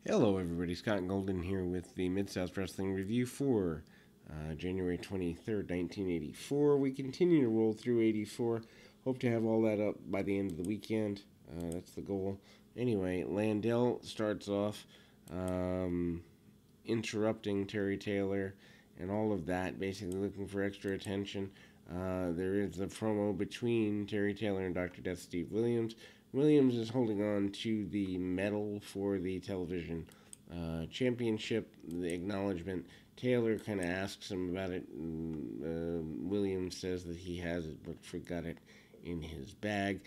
Hello, everybody. Scott Golden here with the Mid-South Wrestling Review for January 23rd, 1984. We continue to roll through 84. Hope to have all that up by the end of the weekend. That's the goal. Anyway, Landell starts off um, interrupting Terry Taylor and all of that, basically looking for extra attention. There is a promo between Terry Taylor and Dr. Death Steve Williams. Williams is holding on to the medal for the television championship, the acknowledgement. Taylor kind of asks him about it. Williams says that he has it but forgot it in his bag.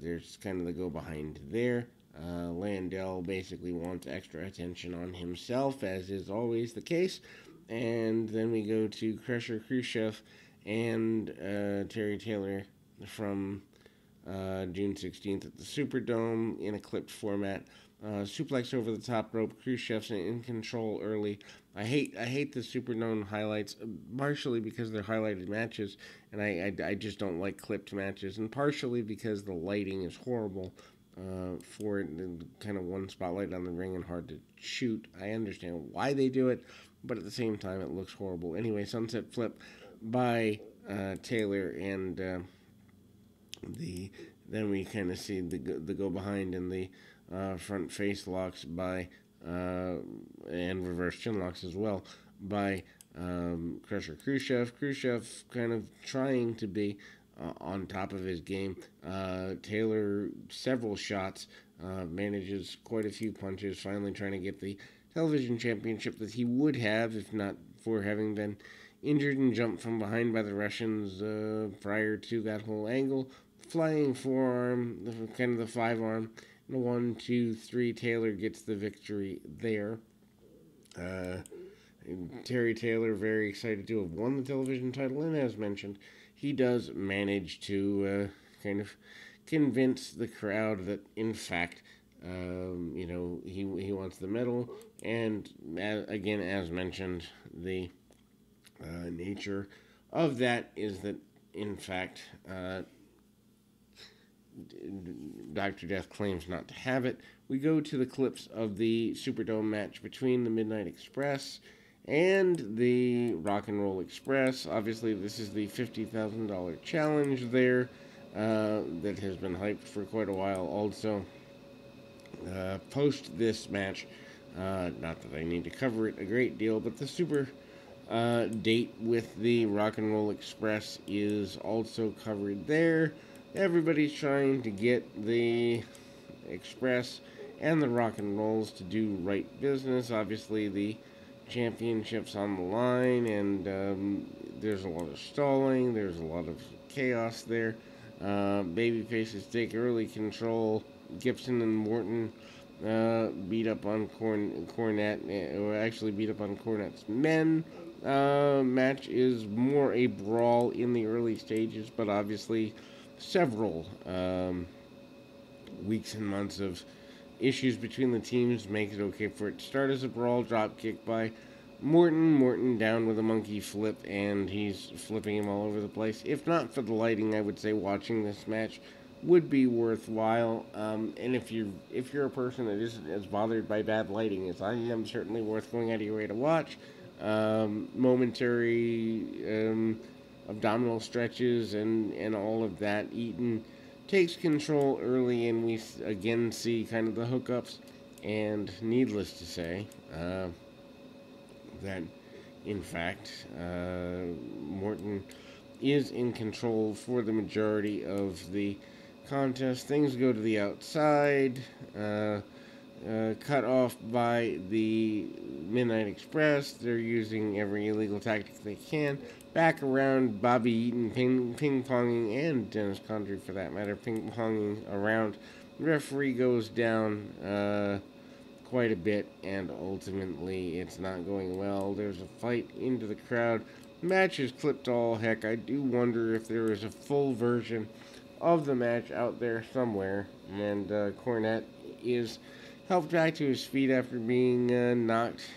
There's kind of the go behind there. Landell basically wants extra attention on himself, as is always the case. And then we go to Crusher Khrushchev and Terry Taylor from June 16th at the Superdome in a clipped format. Suplex over the top rope. Khrushchev's in control early. I hate the Superdome highlights, partially because they're highlighted matches, and I just don't like clipped matches, and partially because the lighting is horrible for it, and kind of one spotlight on the ring and hard to shoot. I understand why they do it, but at the same time it looks horrible. Anyway, sunset flip by Taylor and the then we kind of see the go behind and the front face locks by and reverse chin locks as well by Crusher Khrushchev. Khrushchev kind of trying to be on top of his game. Taylor several shots, manages quite a few punches, finally trying to get the television championship that he would have if not for having been injured and jumped from behind by the Russians prior to that whole angle. Flying forearm, kind of the five arm. 1, 2, 3. Taylor gets the victory there. Terry Taylor very excited to have won the television title, and as mentioned, he does manage to kind of convince the crowd that, in fact, he wants the medal. And again, as mentioned, the nature of that is that, in fact, Dr. Death claims not to have it. We go to the clips of the Superdome match between the Midnight Express and the Rock and Roll Express. Obviously, this is the $50,000 challenge there that has been hyped for quite a while. Also, post this match, not that I need to cover it a great deal, but the super date with the Rock and Roll Express is also covered there. Everybody's trying to get the Express and the Rock and Rolls to do right business. Obviously, the championship's on the line, and there's a lot of stalling. There's a lot of chaos there. Babyfaces take early control. Gibson and Morton beat up on Cornette, or actually beat up on Cornette's men. Match is more a brawl in the early stages, but obviously several weeks and months of issues between the teams make it okay for it to start as a brawl. Drop kick by Morton. Morton down with a monkey flip, and he's flipping him all over the place. If not for the lighting, I would say watching this match would be worthwhile. And if you're a person that isn't as bothered by bad lighting as I am, certainly worth going out of your way to watch. Momentary abdominal stretches and all of that. Eaton takes control early, and we again see kind of the hookups. And needless to say, that in fact Morton is in control for the majority of the contest. Things go to the outside. Cut off by the Midnight Express. They're using every illegal tactic they can. Back around, Bobby Eaton ping-ponging, and Dennis Condrey for that matter, ping-ponging around. The referee goes down quite a bit, and ultimately it's not going well. There's a fight into the crowd. Match is clipped all heck. I do wonder if there is a full version of the match out there somewhere, and Cornette is helped back to his feet after being knocked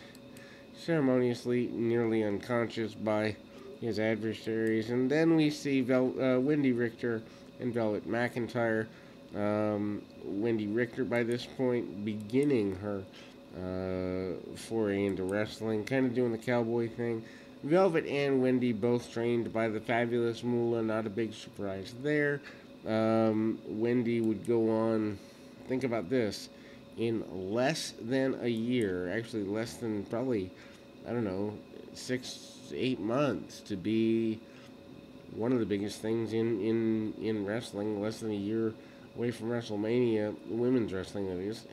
ceremoniously nearly unconscious by his adversaries. And then we see Wendy Richter and Velvet McIntyre. Wendy Richter, by this point, beginning her foray into wrestling, kind of doing the cowboy thing. Velvet and Wendy both trained by the fabulous Moolah, not a big surprise there. Wendy would go on, think about this, in less than a year, actually less than probably, I don't know, 6 8 months to be one of the biggest things in wrestling, less than a year away from WrestleMania, women's wrestling that is.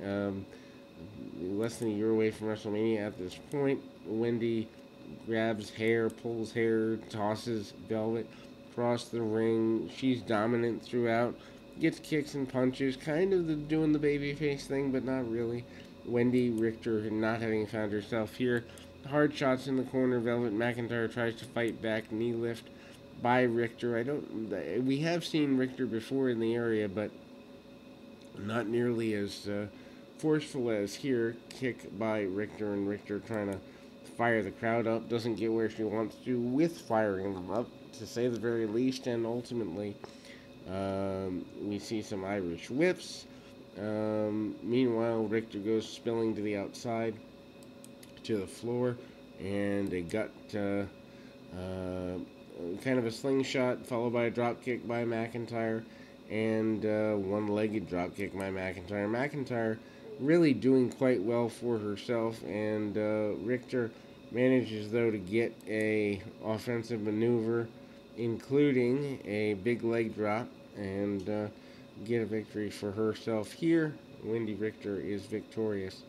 Less than a year away from WrestleMania at this point. Wendy grabs hair, pulls hair, tosses Velvet across the ring. She's dominant throughout. Gets kicks and punches, kind of doing the babyface thing, but not really. Wendy Richter not having found herself here. Hard shots in the corner. Velvet McIntyre tries to fight back. Knee lift by Richter. We have seen Richter before in the area, but not nearly as forceful as here. Kick by Richter, and Richter trying to fire the crowd up. Doesn't get where she wants to with firing them up, to say the very least, and ultimately we see some Irish whips. Meanwhile, Richter goes spilling to the outside, to the floor, and a gut, kind of a slingshot, followed by a drop kick by McIntyre, and one-legged drop kick by McIntyre. McIntyre really doing quite well for herself, and Richter manages, though, to get a offensive maneuver, including a big leg drop, and get a victory for herself here. Wendy Richter is victorious.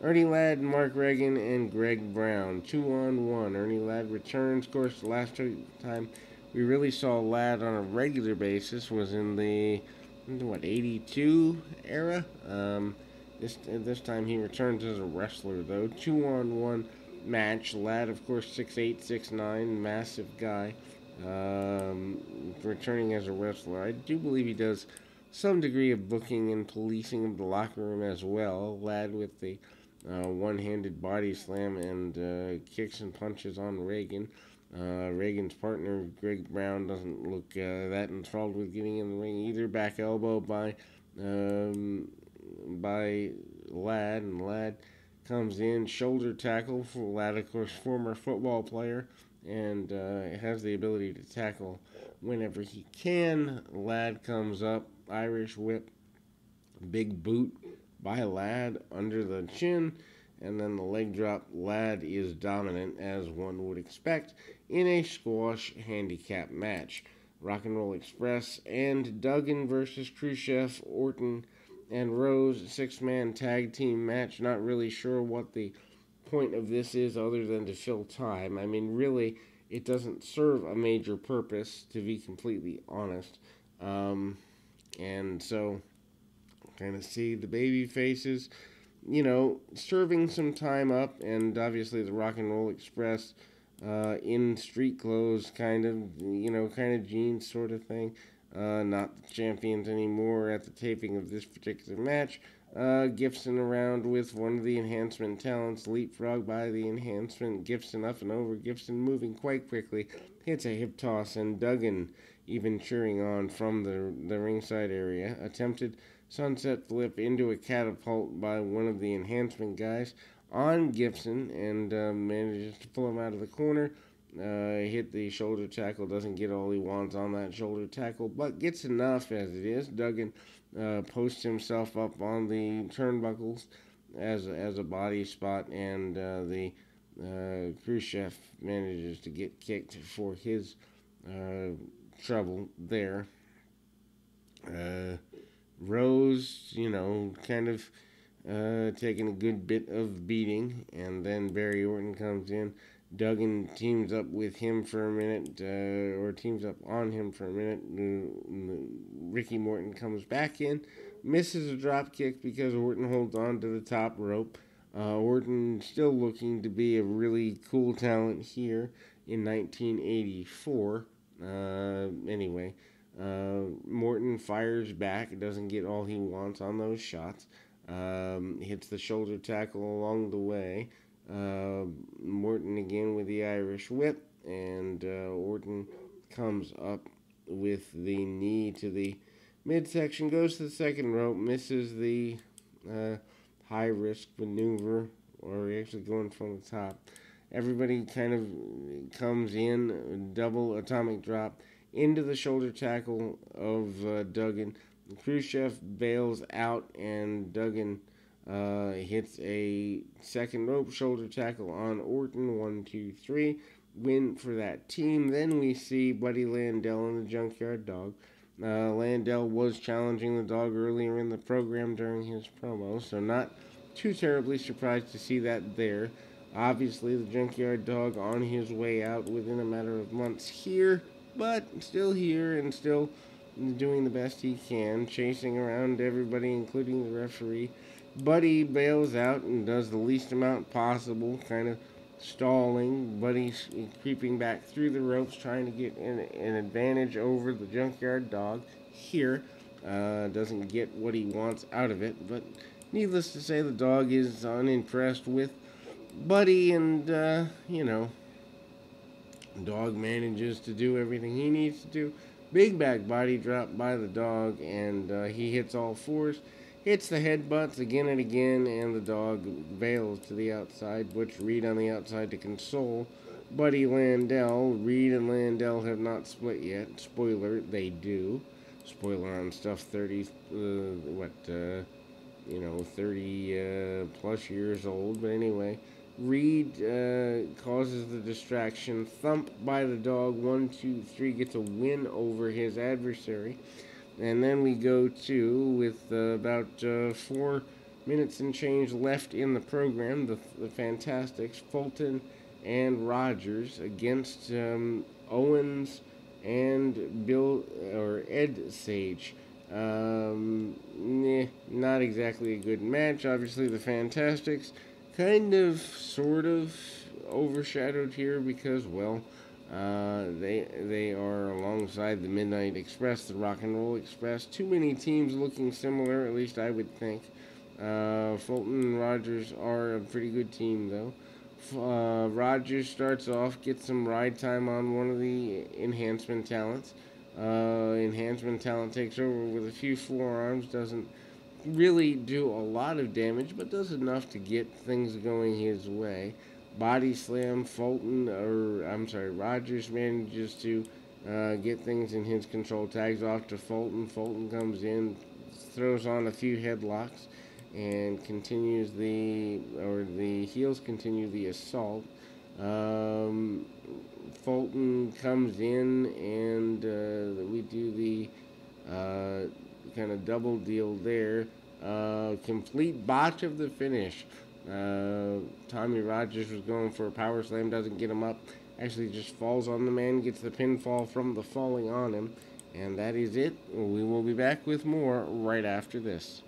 Ernie Ladd, Mark Reagan, and Greg Brown, 2-on-1. Ernie Ladd returns. Of course, the last time we really saw Ladd on a regular basis was in the 82 era. This time he returns as a wrestler, though. 2-on-1 match. Ladd, of course, 6'8", 6'9", massive guy. Returning as a wrestler. I do believe he does some degree of booking and policing of the locker room as well. Ladd with the one-handed body slam and kicks and punches on Reagan. Reagan's partner, Greg Brown, doesn't look that enthralled with getting in the ring either. Back elbow by Ladd, and Ladd comes in. Shoulder tackle for Ladd, of course, former football player, and has the ability to tackle whenever he can. Ladd comes up, Irish whip, big boot by Ladd under the chin, and then the leg drop. Ladd is dominant, as one would expect, in a squash handicap match. Rock and Roll Express and Duggan versus Khrushchev, Orton and Rose, 6-man tag team match. Not really sure what the point of this is other than to fill time. I mean, really, it doesn't serve a major purpose, to be completely honest. And so, kind of see the baby faces, serving some time up, and obviously the Rock and Roll Express in street clothes, kind of jeans sort of thing. Not the champions anymore at the taping of this particular match. Gibson around with one of the enhancement talents, leapfrog by the enhancement. Gibson up and over. Gibson moving quite quickly, hits a hip toss, and Duggan even cheering on from the ringside area. Attempted sunset flip into a catapult by one of the enhancement guys on Gibson, and manages to pull him out of the corner. Hit the shoulder tackle, doesn't get all he wants on that shoulder tackle, but gets enough as it is. Duggan posts himself up on the turnbuckles as a body spot, and the Khrushchev manages to get kicked for his trouble there. Rose, kind of taking a good bit of beating, and then Barry Orton comes in. Duggan teams up with him for a minute, or teams up on him for a minute. Ricky Morton comes back in, misses a drop kick because Orton holds on to the top rope. Orton still looking to be a really cool talent here in 1984. Anyway, Morton fires back, doesn't get all he wants on those shots. Hits the shoulder tackle along the way. Morton again with the Irish whip, and Orton comes up with the knee to the midsection, goes to the second rope, misses the high risk maneuver, or actually going from the top. Everybody kind of comes in, double atomic drop into the shoulder tackle of Duggan. Khrushchev bails out, and Duggan hits a second rope shoulder tackle on Orton. 1, 2, 3. Win for that team. Then we see Buddy Landel and the Junkyard Dog. Landel was challenging the dog earlier in the program during his promo, so not too terribly surprised to see that there. Obviously, the Junkyard Dog on his way out within a matter of months here, but still here and still doing the best he can, chasing around everybody, including the referee. Buddy bails out and does the least amount possible, kind of stalling. Buddy's creeping back through the ropes, trying to get an advantage over the Junkyard Dog here. Doesn't get what he wants out of it, but needless to say, the dog is unimpressed with Buddy, and, dog manages to do everything he needs to do. Big back body drop by the dog, and he hits all fours. Hits the headbutts again and again, and the dog bails to the outside. Butch Reed on the outside to console Buddy Landel. Reed and Landel have not split yet. Spoiler, they do. Spoiler on stuff 30, 30 plus years old. But anyway, Reed causes the distraction. Thump by the dog. 1, 2, 3. Gets a win over his adversary. And then we go to, with about 4 minutes and change left in the program, the Fantastics, Fulton and Rogers against Owens and Ed Sage. Not exactly a good match. Obviously, the Fantastics kind of, sort of overshadowed here because, well, they are alongside the Midnight Express, the Rock and Roll Express. Too many teams looking similar, at least I would think. Fulton and Rogers are a pretty good team, though. Rogers starts off, gets some ride time on one of the enhancement talents. Enhancement talent takes over with a few forearms, doesn't really do a lot of damage, but does enough to get things going his way. Body slam, Rogers manages to get things in his control, tags off to Fulton. Fulton comes in, throws on a few headlocks, and continues the heels continue the assault. Fulton comes in, and we do the kind of double deal there. Complete botch of the finish. Tommy Rogers was going for a power slam, doesn't get him up, actually just falls on the man, gets the pinfall from the falling on him, and that is it. We will be back with more right after this.